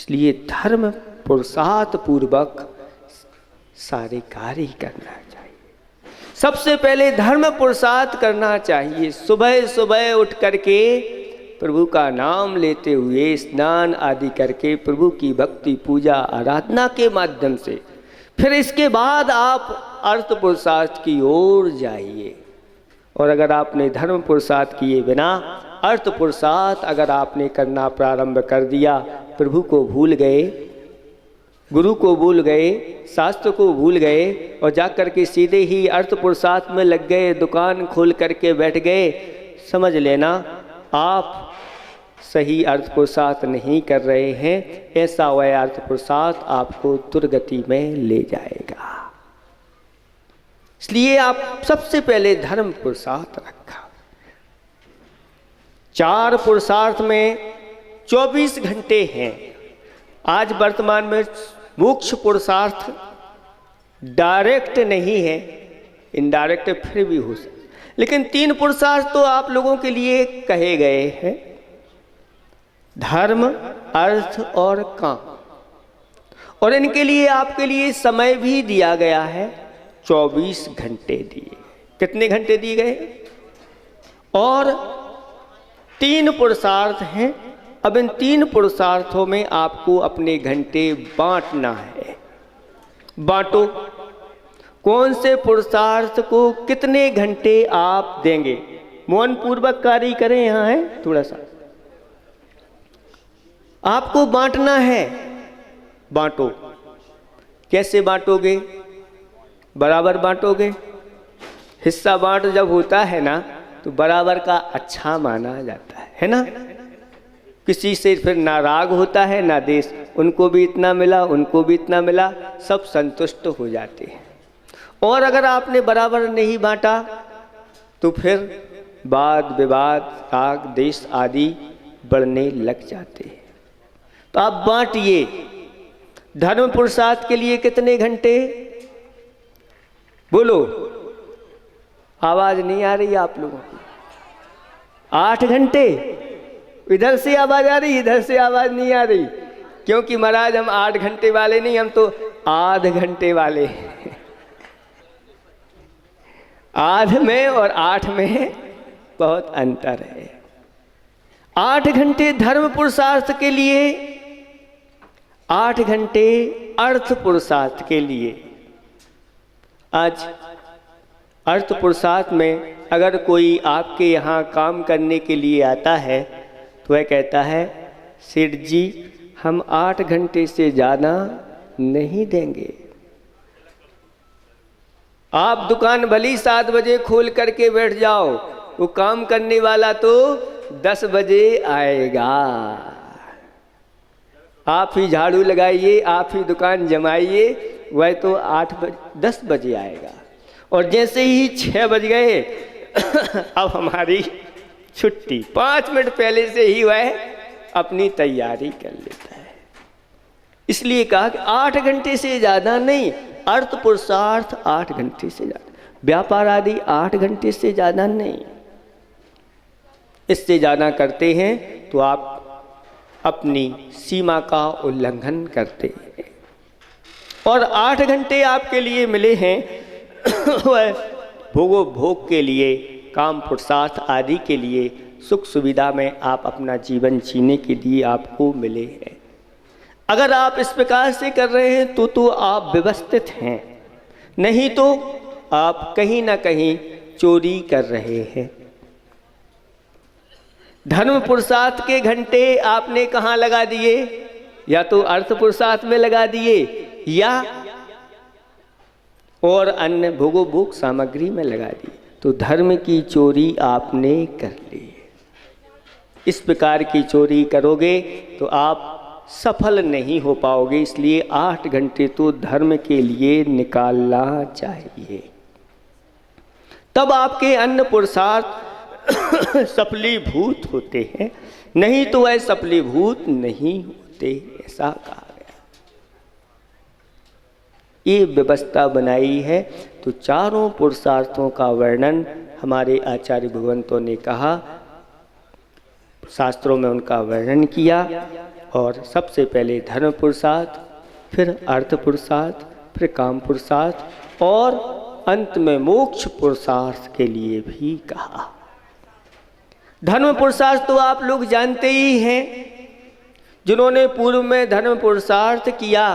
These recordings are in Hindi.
इसलिए धर्म पुरुषार्थ पूर्वक सारे कार्य करना चाहिए। सबसे पहले धर्म पुरुषार्थ करना चाहिए। सुबह सुबह उठ करके प्रभु का नाम लेते हुए स्नान आदि करके प्रभु की भक्ति पूजा आराधना के माध्यम से फिर इसके बाद आप अर्थ पुरुषार्थ की ओर जाइए। और अगर आपने धर्म पुरुषार्थ किए बिना अर्थ पुरुषार्थ अगर आपने करना प्रारंभ कर दिया, प्रभु को भूल गए, गुरु को भूल गए, शास्त्र को भूल गए और जाकर के सीधे ही अर्थ पुरुषार्थ में लग गए, दुकान खोल करके बैठ गए, समझ लेना आप सही अर्थ पुरुषार्थ नहीं कर रहे हैं। ऐसा वह अर्थ पुरुषार्थ आपको दुर्गति में ले जाएगा। इसलिए आप सबसे पहले धर्म पुरुषार्थ रखा। 4 पुरुषार्थ में 24 घंटे हैं। आज वर्तमान में मोक्ष पुरुषार्थ डायरेक्ट नहीं है, इनडायरेक्ट फिर भी हो सकता, लेकिन 3 पुरुषार्थ तो आप लोगों के लिए कहे गए हैं, धर्म, अर्थ और काम। और इनके लिए आपके लिए समय भी दिया गया है, 24 घंटे दिए। कितने घंटे दिए गए? और 3 पुरुषार्थ हैं। अब इन 3 पुरुषार्थों में आपको अपने घंटे बांटना है। बांटो, कौन से पुरुषार्थ को कितने घंटे आप देंगे। मौन पूर्वक कार्य करें, यहाँ है थोड़ा सा आपको बांटना है। बांटो, कैसे बांटोगे? बराबर बांटोगे। हिस्सा बांट जब होता है ना तो बराबर का अच्छा माना जाता है ना। किसी से फिर ना राग होता है ना देश, उनको भी इतना मिला, उनको भी इतना मिला, सब संतुष्ट हो जाते हैं। और अगर आपने बराबर नहीं बांटा तो फिर वाद विवाद, राग देश आदि बढ़ने लग जाते हैं। तो आप बांटिए। धर्म पुरुषार्थ के लिए कितने घंटे? बोलो, आवाज नहीं आ रही आप लोगों की। 8 घंटे। इधर से आवाज आ रही, इधर से आवाज नहीं आ रही, क्योंकि महाराज हम 8 घंटे वाले नहीं, हम तो आध घंटे वाले। आध में और 8 में बहुत अंतर है। 8 घंटे धर्म पुरुषार्थ के लिए, 8 घंटे अर्थ पुरुषार्थ के लिए। आज अर्थ पुरुषार्थ में अगर कोई आपके यहाँ काम करने के लिए आता है तो वह कहता है, सेठ जी हम 8 घंटे से ज़्यादा नहीं देंगे। आप दुकान भली 7 बजे खोल करके बैठ जाओ, वो काम करने वाला तो 10 बजे आएगा। आप ही झाड़ू लगाइए, आप ही दुकान जमाइए, वह तो 10 बजे आएगा। और जैसे ही 6 बज गए अब हमारी छुट्टी, 5 मिनट पहले से ही वह अपनी तैयारी कर लेता है। इसलिए कहा कि 8 घंटे से ज़्यादा नहीं। अर्थ पुरुषार्थ 8 घंटे से ज़्यादा, व्यापार आदि 8 घंटे से ज़्यादा नहीं। इससे ज़्यादा करते हैं तो आप अपनी सीमा का उल्लंघन करते हैं। और 8 घंटे आपके लिए मिले हैं वह भोग के लिए, काम पुरुषार्थ आदि के लिए, सुख सुविधा में आप अपना जीवन जीने के लिए आपको मिले हैं। अगर आप इस प्रकार से कर रहे हैं तो आप व्यवस्थित हैं, नहीं तो आप कहीं ना कहीं चोरी कर रहे हैं। धर्म पुरुषार्थ के घंटे आपने कहाँ लगा दिए? या तो अर्थ पुरुषार्थ में लगा दिए या और अन्य भोग सामग्री में लगा दी, तो धर्म की चोरी आपने कर ली। इस प्रकार की चोरी करोगे तो आप सफल नहीं हो पाओगे। इसलिए 8 घंटे तो धर्म के लिए निकालना चाहिए, तब आपके अन्य पुरुषार्थ सफलीभूत होते हैं, नहीं तो वह सफलीभूत नहीं होते, ऐसा कहा गया। ये व्यवस्था बनाई है। तो चारों पुरुषार्थों का वर्णन हमारे आचार्य भगवंतों ने कहा, शास्त्रों में उनका वर्णन किया और सबसे पहले धर्म पुरुषार्थ, फिर अर्थ पुरुषार्थ, फिर काम पुरुषार्थ और अंत में मोक्ष पुरुषार्थ के लिए भी कहा। धर्म पुरुषार्थ तो आप लोग जानते ही हैं, जिन्होंने पूर्व में धर्म पुरुषार्थ किया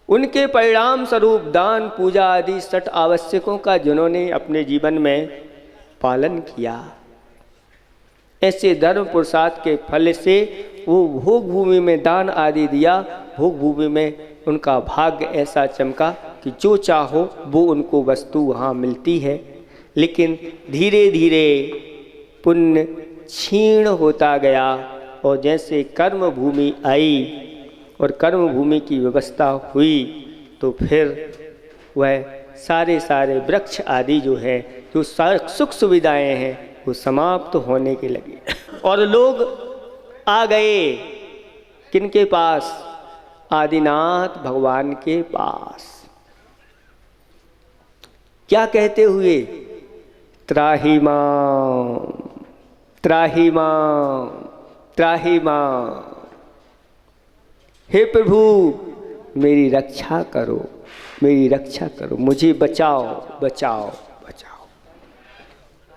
उनके परिणाम स्वरूप दान पूजा आदि 6 आवश्यकों का जिन्होंने अपने जीवन में पालन किया, ऐसे धर्म पुरुषार्थ के फल से वो भोग भूमि में दान आदि दिया, भोग भूमि में उनका भाग्य ऐसा चमका कि जो चाहो वो उनको वस्तु वहाँ मिलती है। लेकिन धीरे धीरे पुण्य क्षीण होता गया और जैसे कर्म भूमि आई और कर्म भूमि की व्यवस्था हुई तो फिर वह सारे वृक्ष आदि जो है, जो सुख सुविधाएं हैं, वो समाप्त होने के लगे और लोग आ गए किनके पास? आदिनाथ भगवान के पास। क्या कहते हुए? त्राहि मां, त्राहि मां, त्राहि मां। हे प्रभु मेरी रक्षा करो, मेरी रक्षा करो, मुझे बचाओ बचाओ बचाओ।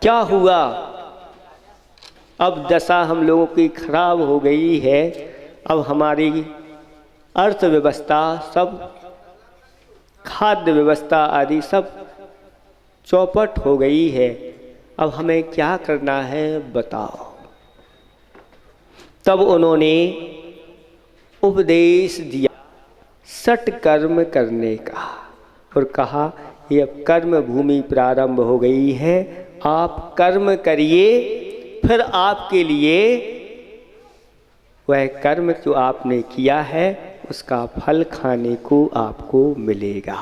क्या हुआ? अब दशा हम लोगों की खराब हो गई है। अब हमारी अर्थव्यवस्था, सब खाद्य व्यवस्था आदि सब चौपट हो गई है। अब हमें क्या करना है बताओ। तब उन्होंने उपदेश दिया सट कर्म करने का और कहा ये अब कर्म भूमि प्रारंभ हो गई है, आप कर्म करिए, फिर आपके लिए वह कर्म जो आपने किया है उसका फल खाने को आपको मिलेगा।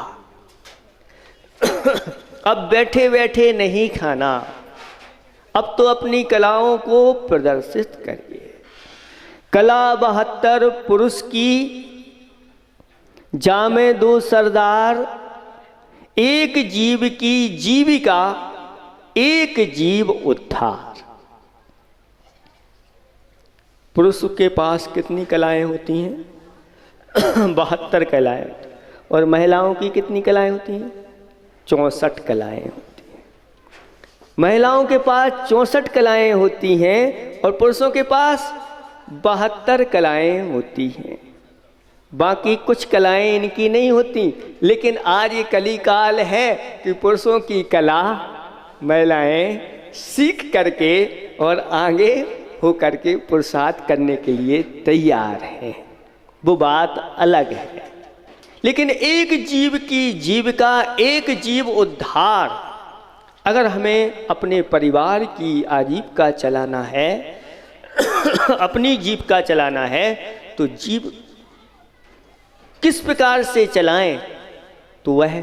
अब बैठे बैठे नहीं खाना, अब तो अपनी कलाओं को प्रदर्शित करिए। कला 72 पुरुष की, जामे 2 सरदार, एक जीव की जीविका, एक जीव उद्धार। पुरुष के पास कितनी कलाएं होती हैं? 72 कलाएं। और महिलाओं की कितनी कलाएं होती हैं? 64 कलाएं होती हैं। महिलाओं के पास 64 कलाएं होती हैं और पुरुषों के पास 72 कलाएं होती हैं। बाकी कुछ कलाएं इनकी नहीं होती। लेकिन आज ये कलिकाल है कि पुरुषों की कला महिलाएं सीख करके और आगे हो करके पुरुषार्थ करने के लिए तैयार हैं, वो बात अलग है। लेकिन एक जीव की जीविका, एक जीव उद्धार। अगर हमें अपने परिवार की आजीविका चलाना है अपनी जीविका चलाना है तो जीव किस प्रकार से चलाएं? तो वह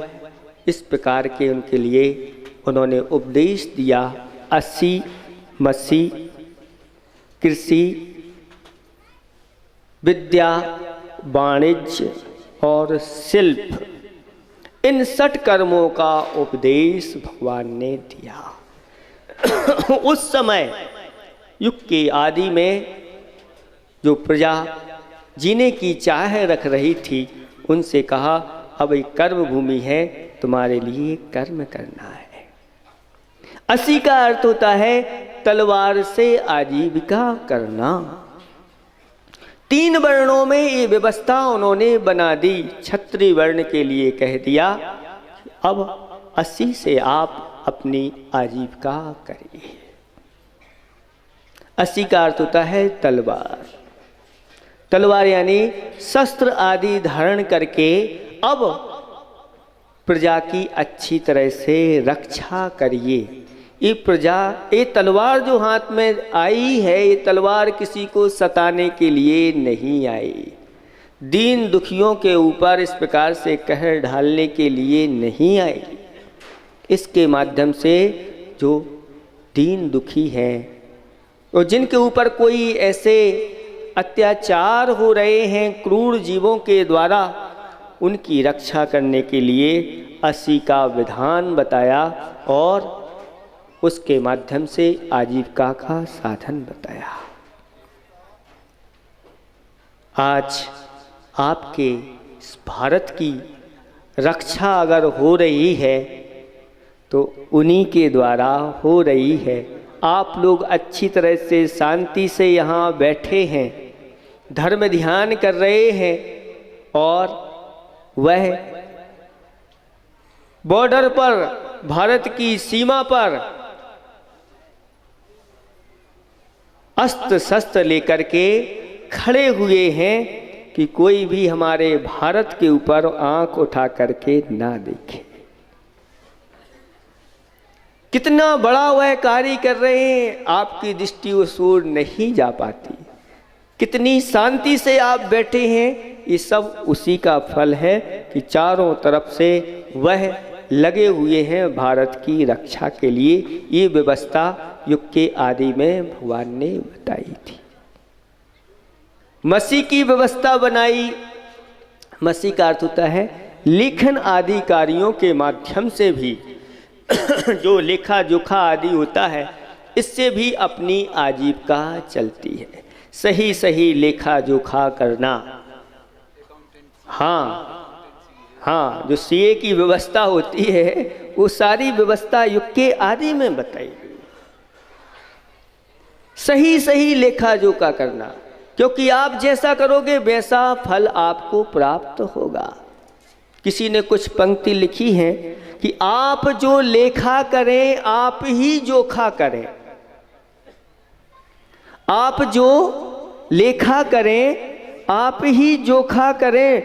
इस प्रकार के उनके लिए उन्होंने उपदेश दिया। 80 मसी कृषि, विद्या, वाणिज्य और शिल्प, इन 6 कर्मों का उपदेश भगवान ने दिया। उस समय युग के आदि में जो प्रजा जीने की चाह रख रही थी उनसे कहा अब एक कर्म भूमि है, तुम्हारे लिए कर्म करना है। 80 का अर्थ होता है तलवार से आजीविका करना। 3 वर्णों में ये व्यवस्था उन्होंने बना दी। क्षत्रिय वर्ण के लिए कह दिया अब 80 से आप अपनी आजीविका करिए। 80 का अर्थ होता है तलवार। तलवार यानी शस्त्र आदि धारण करके अब प्रजा की अच्छी तरह से रक्षा करिए। ये प्रजा, ये तलवार जो हाथ में आई है, ये तलवार किसी को सताने के लिए नहीं आई, दीन दुखियों के ऊपर इस प्रकार से कहर ढालने के लिए नहीं आई। इसके माध्यम से जो दीन दुखी हैं और जिनके ऊपर कोई ऐसे अत्याचार हो रहे हैं क्रूर जीवों के द्वारा, उनकी रक्षा करने के लिए 80 का विधान बताया और उसके माध्यम से आजीविका का साधन बताया। आज आपके इस भारत की रक्षा अगर हो रही है तो उन्हीं के द्वारा हो रही है। आप लोग अच्छी तरह से शांति से यहाँ बैठे हैं, धर्म ध्यान कर रहे हैं, और वह बॉर्डर पर, भारत की सीमा पर अस्त्र शस्त्र लेकर के खड़े हुए हैं कि कोई भी हमारे भारत के ऊपर आंख उठा करके ना देखे। कितना बड़ा वह कार्य कर रहे हैं, आपकी दृष्टि उस ओर नहीं जा पाती। कितनी शांति से आप बैठे हैं, ये सब उसी का फल है कि चारों तरफ से वह लगे हुए हैं भारत की रक्षा के लिए। ये व्यवस्था युग के आदि में भगवान ने बताई थी। मसीह की व्यवस्था बनाई। मसीह का अर्थ होता है लेखन आदि कार्यों के माध्यम से भी जो लेखा जोखा आदि होता है, इससे भी अपनी आजीविका चलती है। सही सही लेखा जोखा करना। हाँ, जो सीए की व्यवस्था होती है वो सारी व्यवस्था युग के आदि में बताई गई। सही सही लेखा जोखा करना, क्योंकि आप जैसा करोगे वैसा फल आपको प्राप्त होगा। किसी ने कुछ पंक्ति लिखी है कि आप जो लेखा करें आप ही जोखा करें। आप जो लेखा करें आप ही जोखा करें।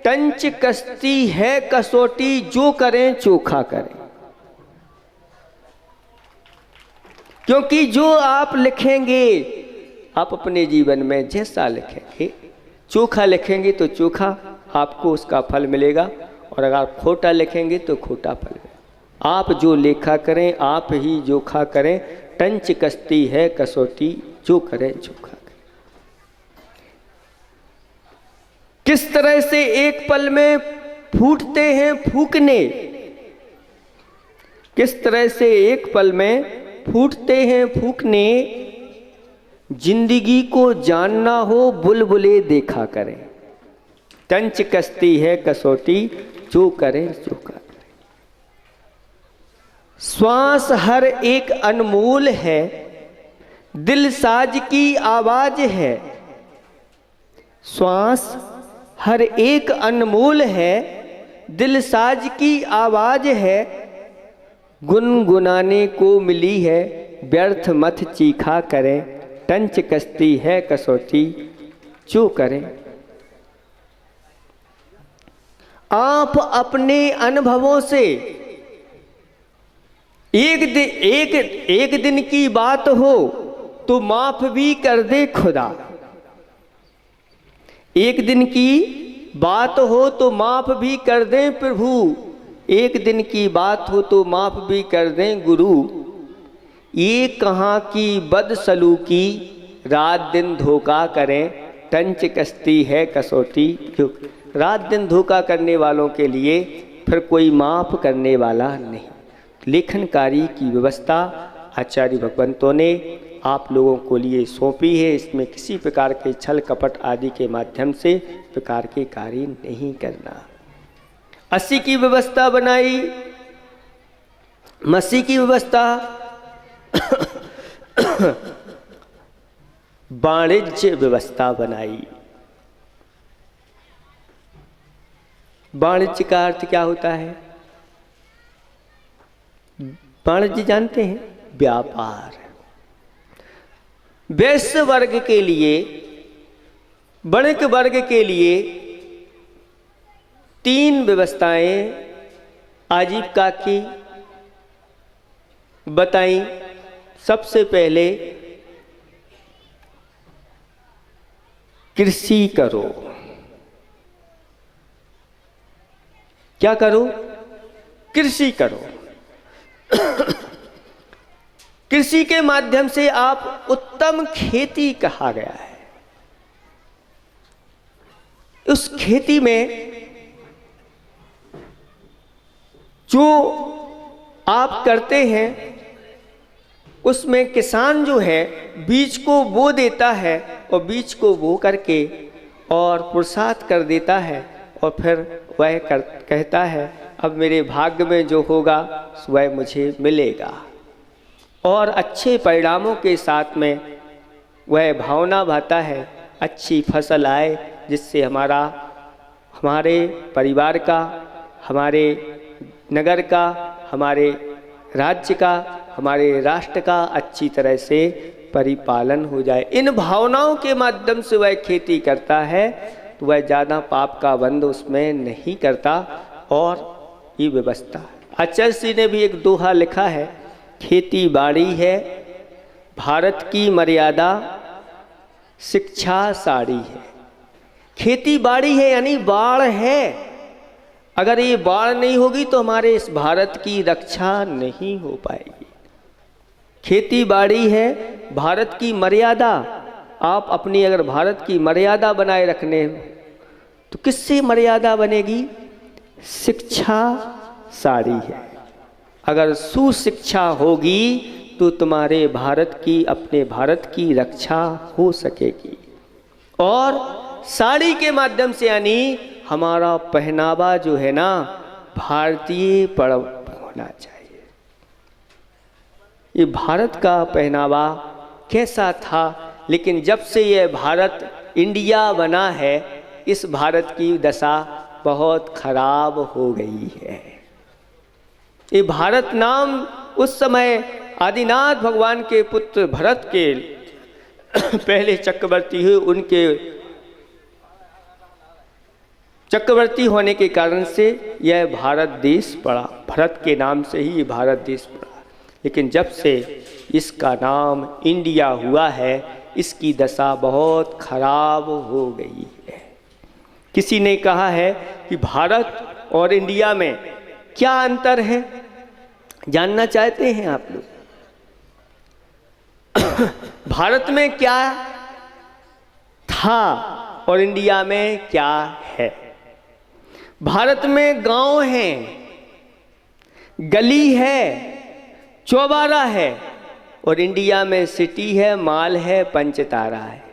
टंच कसती है कसौटी, जो करें चोखा करें। क्योंकि जो आप लिखेंगे, आप अपने जीवन में जैसा लिखेंगे, चोखा लिखेंगे तो चोखा आपको उसका फल मिलेगा, और अगर आप खोटा लिखेंगे तो खोटा फल मिलेगा। आप जो लेखा करें आप ही जोखा करें। टंच कसती है कसौटी, जो करें चोखा करें। किस तरह से एक पल में फूटते हैं फूकने, किस तरह से एक पल में फूटते हैं फूकने। जिंदगी को जानना हो बुलबुले देखा करें। टंच कसती है कसौटी, जो करें चोखा करें। श्वास हर एक अनमोल है, दिल साज की आवाज है। श्वास हर एक अनमोल है, दिल साज की आवाज है। गुनगुनाने को मिली है, व्यर्थ मत चीखा करें। टंच कसती है कसौटी, जो करें। आप अपने अनुभवों से एक दिन की बात हो तो माफ भी कर दे खुदा। एक दिन की बात हो तो माफ भी कर दें प्रभु। एक दिन की बात हो तो माफ भी कर दें गुरु। ये कहाँ की बदसलूकी, रात दिन धोखा करें। टंच कसती है कसौटी, रात दिन धोखा करने वालों के लिए फिर कोई माफ करने वाला नहीं। लेखन कार्य की व्यवस्था आचार्य भगवंतों ने आप लोगों को लिए सौंपी है। इसमें किसी प्रकार के छल कपट आदि के माध्यम से प्रकार के कार्य नहीं करना। 80 की व्यवस्था बनाई, मसीह की व्यवस्था वाणिज्य व्यवस्था बनाई। वाणिज्य का अर्थ क्या होता है? वाणिज्य जानते हैं? व्यापार। वैश्य वर्ग के लिए, वणिक वर्ग के लिए 3 व्यवस्थाएं आजीविका की बताई। सबसे पहले कृषि करो। क्या करो? कृषि करो। कृषि के माध्यम से आप उत्तम खेती कहा गया है। उस खेती में जो आप करते हैं उसमें किसान जो है बीज को बो देता है, और बीज को बो करके और पुरुषार्थ कर देता है और फिर वह कहता है अब मेरे भाग्य में जो होगा वह मुझे मिलेगा, और अच्छे परिणामों के साथ में वह भावना भाता है अच्छी फसल आए, जिससे हमारे परिवार का, हमारे नगर का, हमारे राज्य का, हमारे राष्ट्र का अच्छी तरह से परिपालन हो जाए। इन भावनाओं के माध्यम से वह खेती करता है तो वह ज़्यादा पाप का बंध उसमें नहीं करता। और ये व्यवस्था आचार्य श्री ने भी एक दोहा लिखा है, खेती बाड़ी है भारत की मर्यादा, शिक्षा साड़ी है। खेती बाड़ी है यानी बाढ़ है, अगर ये बाढ़ नहीं होगी तो हमारे इस भारत की रक्षा नहीं हो पाएगी। खेती बाड़ी है भारत की मर्यादा, आप अपनी अगर भारत की मर्यादा बनाए रखने तो किससे मर्यादा बनेगी? शिक्षा साड़ी है। अगर सुशिक्षा होगी तो तुम्हारे भारत की, अपने भारत की रक्षा हो सकेगी। और साड़ी के माध्यम से यानी हमारा पहनावा जो है ना भारतीय होना चाहिए। ये भारत का पहनावा कैसा था, लेकिन जब से यह भारत इंडिया बना है इस भारत की दशा बहुत खराब हो गई है। ये भारत नाम उस समय आदिनाथ भगवान के पुत्र भरत के पहले चक्रवर्ती हुए, उनके चक्रवर्ती होने के कारण से यह भारत देश पड़ा, भरत के नाम से ही ये भारत देश पड़ा। लेकिन जब से इसका नाम इंडिया हुआ है इसकी दशा बहुत खराब हो गई है। किसी ने कहा है कि भारत और इंडिया में क्या अंतर है, जानना चाहते हैं आप लोग? भारत में क्या था और इंडिया में क्या है? भारत में गांव है, गली है, चौबारा है, और इंडिया में सिटी है, माल है, पंचतारा है।